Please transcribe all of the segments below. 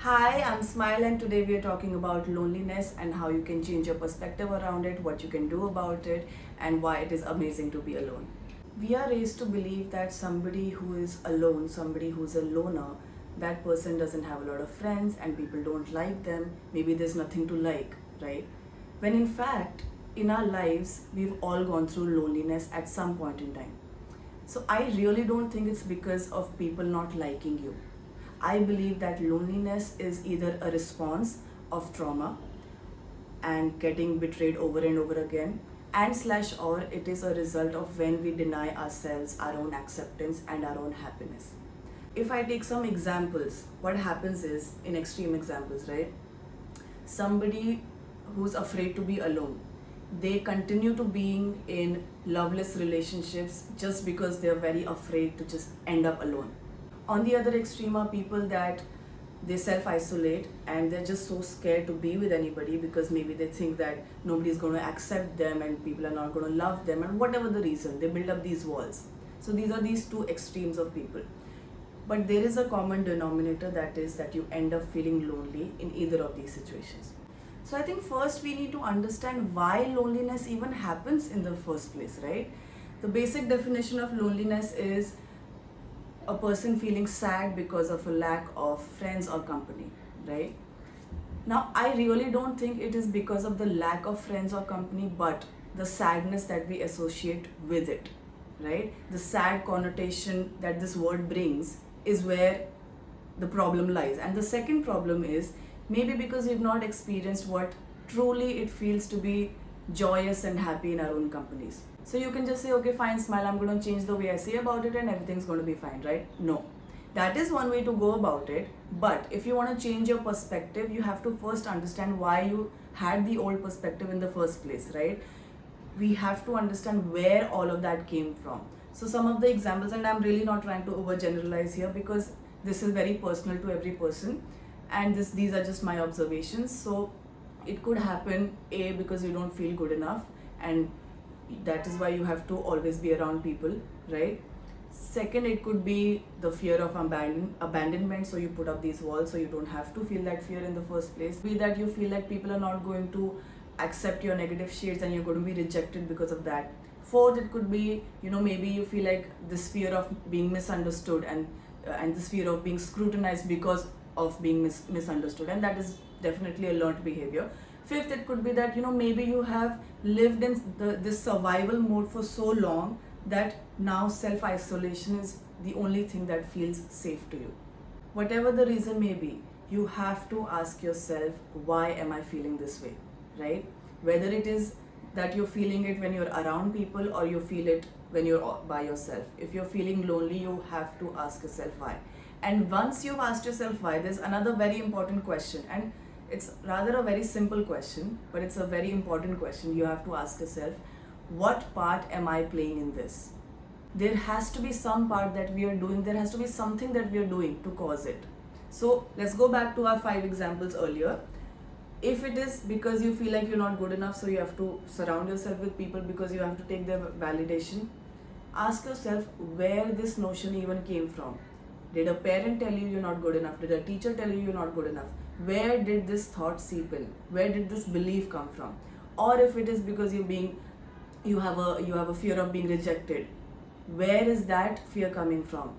Hi, I'm Smile, and today we are talking about loneliness and how you can change your perspective around it, what you can do about it, and why it is amazing to be alone. We are raised to believe that somebody who is alone, somebody who's a loner, that person doesn't have a lot of friends and people don't like them. Maybe there's nothing to like, right? When in fact, in our lives, we've all gone through loneliness at some point in time. So I really don't think it's because of people not liking you. I believe that loneliness is either a response of trauma and getting betrayed over and over again, and slash or it is a result of when we deny ourselves our own acceptance and our own happiness. If I take some examples, what happens is, in extreme examples, right? Somebody who's afraid to be alone, they continue to being in loveless relationships just because they're very afraid to just end up alone. On the other extreme are people that they self-isolate and they're just so scared to be with anybody because maybe they think that nobody's going to accept them and people are not going to love them, and whatever the reason, they build up these walls. So these are these two extremes of people. But there is a common denominator, that is that you end up feeling lonely in either of these situations. So I think first we need to understand why loneliness even happens in the first place, right? The basic definition of loneliness is a person feeling sad because of a lack of friends or company, right? Now, I really don't think it is because of the lack of friends or company, but the sadness that we associate with it, right? The sad connotation that this word brings is where the problem lies. And the second problem is maybe because we've not experienced what truly it feels to be joyous and happy in our own companies. So you can just say, okay, fine, Smile, I'm going to change the way I say about it and everything's going to be fine, right? No. That is one way to go about it. But if you want to change your perspective, you have to first understand why you had the old perspective in the first place, right? We have to understand where all of that came from. So some of the examples, and I'm really not trying to overgeneralize here because this is very personal to every person, and these are just my observations. So it could happen because you don't feel good enough, and that is why you have to always be around people, right? Second, it could be the fear of abandonment, so you put up these walls so you don't have to feel that fear in the first place. Be that you feel like people are not going to accept your negative shades and you're going to be rejected because of that. Fourth, it could be, maybe you feel like this fear of being misunderstood and this fear of being scrutinized because of being misunderstood, and that is definitely a learned behavior. Fifth, it could be that maybe you have lived in this survival mode for so long that now self-isolation is the only thing that feels safe to you. Whatever the reason may be, you have to ask yourself, why am I feeling this way, right? Whether it is that you're feeling it when you're around people or you feel it when you're by yourself. If you're feeling lonely, you have to ask yourself why. And once you've asked yourself why, there's another very important question, and it's rather a very simple question, but it's a very important question. You have to ask yourself, what part am I playing in this? There has to be some part that we are doing, there has to be something that we are doing to cause it. So let's go back to our 5 examples earlier. If it is because you feel like you're not good enough, so you have to surround yourself with people because you have to take their validation, ask yourself where this notion even came from. Did a parent tell you you're not good enough? Did a teacher tell you you're not good enough? Where did this thought seep in? Where did this belief come from? Or if it is because you have a fear of being rejected, where is that fear coming from?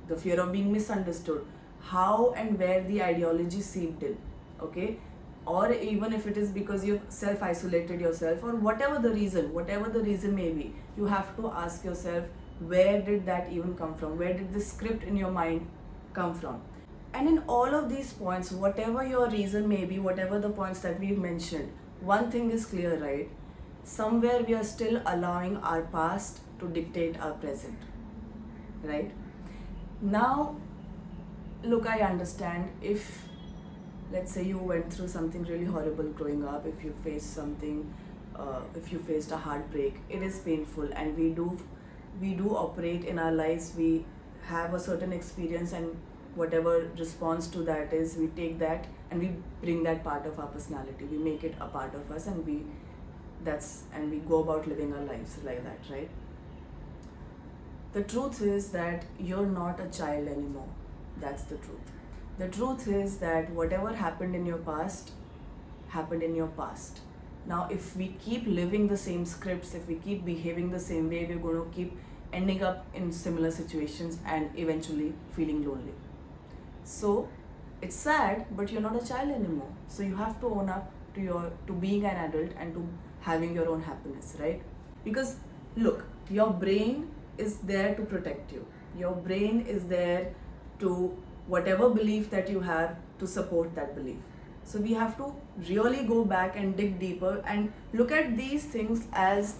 The fear of being misunderstood. How and where the ideology seeped in, okay? Or even if it is because you've self-isolated yourself, or whatever the reason may be, you have to ask yourself, where did that even come from? Where did this script in your mind come from? And in all of these points, whatever your reason may be, whatever the points that we've mentioned, one thing is clear, right? Somewhere we are still allowing our past to dictate our present, right? Now, look, I understand if, let's say, you went through something really horrible growing up, if you faced something, if you faced a heartbreak, it is painful, and we do operate in our lives, we have a certain experience, and whatever response to that is, we take that and we bring that part of our personality, we make it a part of us, and we go about living our lives like that, right? The truth is that you're not a child anymore. That's the truth. The truth is that whatever happened in your past happened in your past. Now, if we keep living the same scripts, if we keep behaving the same way, we're going to keep ending up in similar situations and eventually feeling lonely. So, it's sad, but you're not a child anymore. So you have to own up to being an adult and to having your own happiness, right? Because look, your brain is there to protect you. Your brain is there to whatever belief that you have to support that belief. So we have to really go back and dig deeper and look at these things as,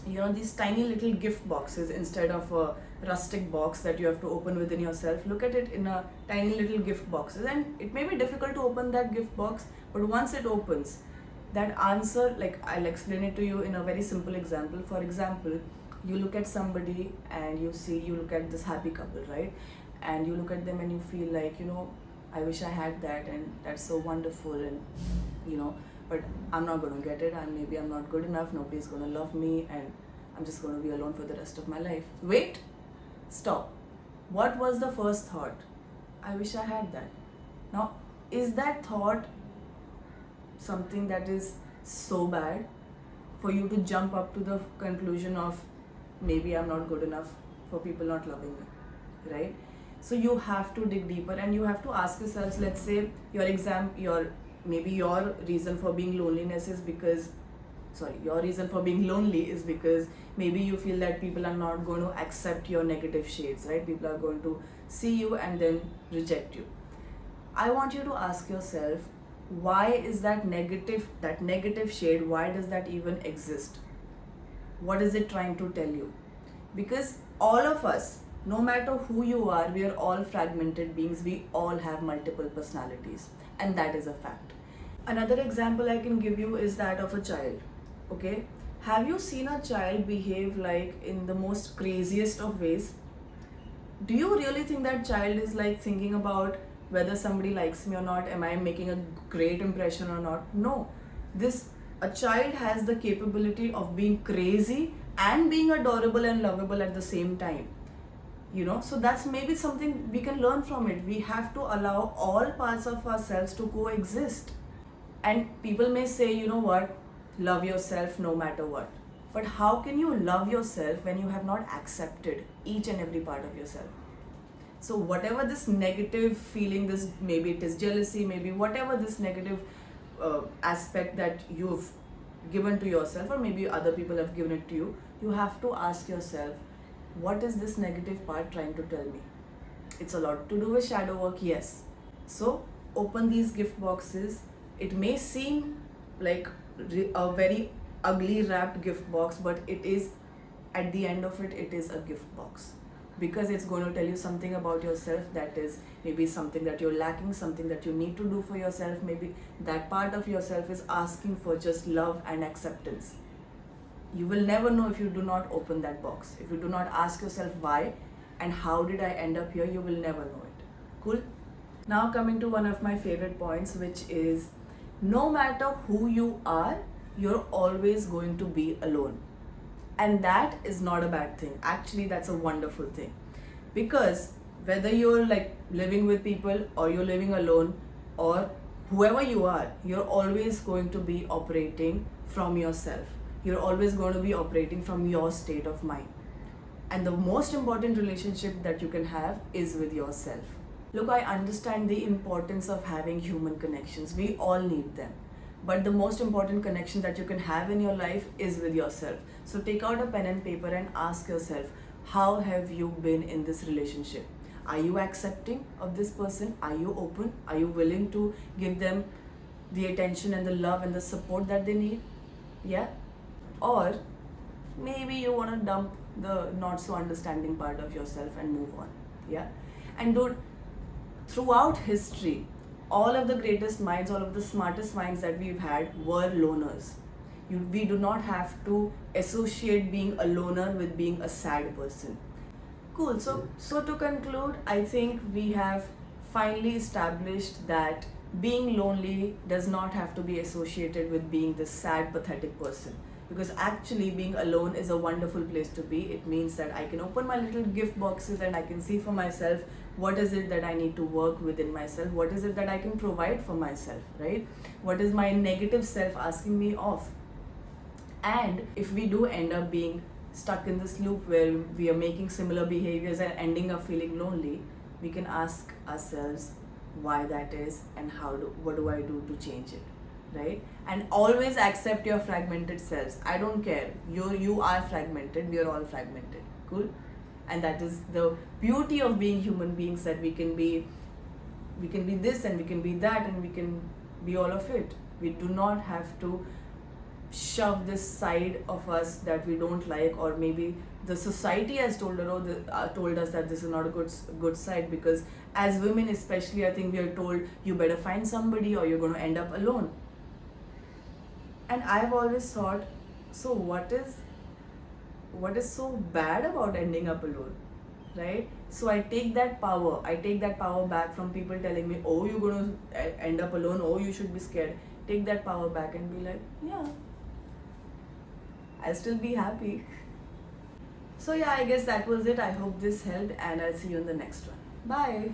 these tiny little gift boxes instead of a rustic box that you have to open within yourself. Look at it in a tiny little gift boxes, and it may be difficult to open that gift box, but once it opens, that answer, like I'll explain it to you in a very simple example. For example, you look at somebody and you look at this happy couple, right? And you look at them and you feel like, I wish I had that, and that's so wonderful, and but I'm not going to get it, and maybe I'm not good enough, nobody's going to love me, and I'm just going to be alone for the rest of my life. Wait, stop. What was the first thought? I wish I had that. Now, is that thought something that is so bad for you to jump up to the conclusion of maybe I'm not good enough for people not loving me, right? So you have to dig deeper and you have to ask yourselves, let's say your reason for being loneliness is because your reason for being lonely is because maybe you feel that people are not going to accept your negative shades, right? People are going to see you and then reject you. I want you to ask yourself, why is that negative shade, why does that even exist? What is it trying to tell you? Because all of us, no matter who you are, we are all fragmented beings. We all have multiple personalities, and that is a fact. Another example I can give you is that of a child. Okay, have you seen a child behave like in the most craziest of ways? Do you really think that child is like thinking about whether somebody likes me or not? Am I making a great impression or not? No. A child has the capability of being crazy and being adorable and lovable at the same time. So that's maybe something we can learn from it. We have to allow all parts of ourselves to coexist. And people may say, you know what, love yourself no matter what. But how can you love yourself when you have not accepted each and every part of yourself? So whatever this negative feeling, this maybe it is jealousy, maybe whatever this negative aspect that you've given to yourself, or maybe other people have given it to you, you have to ask yourself, what is this negative part trying to tell me? It's a lot to do with shadow work, yes. So open these gift boxes. It may seem like a very ugly wrapped gift box, but it is, at the end of it, it is a gift box. Because it's going to tell you something about yourself that is maybe something that you're lacking, something that you need to do for yourself. Maybe that part of yourself is asking for just love and acceptance. You will never know if you do not open that box. If you do not ask yourself why and how did I end up here, you will never know it. Cool? Now coming to one of my favorite points, which is no matter who you are, you're always going to be alone. And that is not a bad thing. Actually, that's a wonderful thing. Because whether you're like living with people or you're living alone or whoever you are, you're always going to be operating from yourself. You're always going to be operating from your state of mind. And the most important relationship that you can have is with yourself. Look, I understand the importance of having human connections. We all need them. But the most important connection that you can have in your life is with yourself. So take out a pen and paper and ask yourself, how have you been in this relationship? Are you accepting of this person? Are you open? Are you willing to give them the attention and the love and the support that they need? Yeah? Or maybe you want to dump the not so understanding part of yourself and move on. Yeah? And dude, throughout history, all of the greatest minds, all of the smartest minds that we've had were loners. We do not have to associate being a loner with being a sad person. Cool. So to conclude, I think we have finally established that being lonely does not have to be associated with being this sad, pathetic person. Because actually being alone is a wonderful place to be. It means that I can open my little gift boxes and I can see for myself what is it that I need to work within myself, what is it that I can provide for myself, right? What is my negative self asking me of? And if we do end up being stuck in this loop where we are making similar behaviors and ending up feeling lonely, we can ask ourselves why that is and what do I do to change it, right? And always accept your fragmented selves. I don't care, you are fragmented, we are all fragmented, cool? And that is the beauty of being human beings, that we can be this and we can be that and we can be all of it. We do not have to shove this side of us that we don't like, or maybe the society has told us that this is not a good side, because as women especially, I think we are told you better find somebody or you're going to end up alone. And I've always thought, so what is so bad about ending up alone, right? So I take that power back from people telling me, oh, you're going to end up alone, oh, you should be scared. Take that power back and be like, yeah, I'll still be happy. So yeah, I guess that was it. I hope this helped, and I'll see you in the next one. Bye.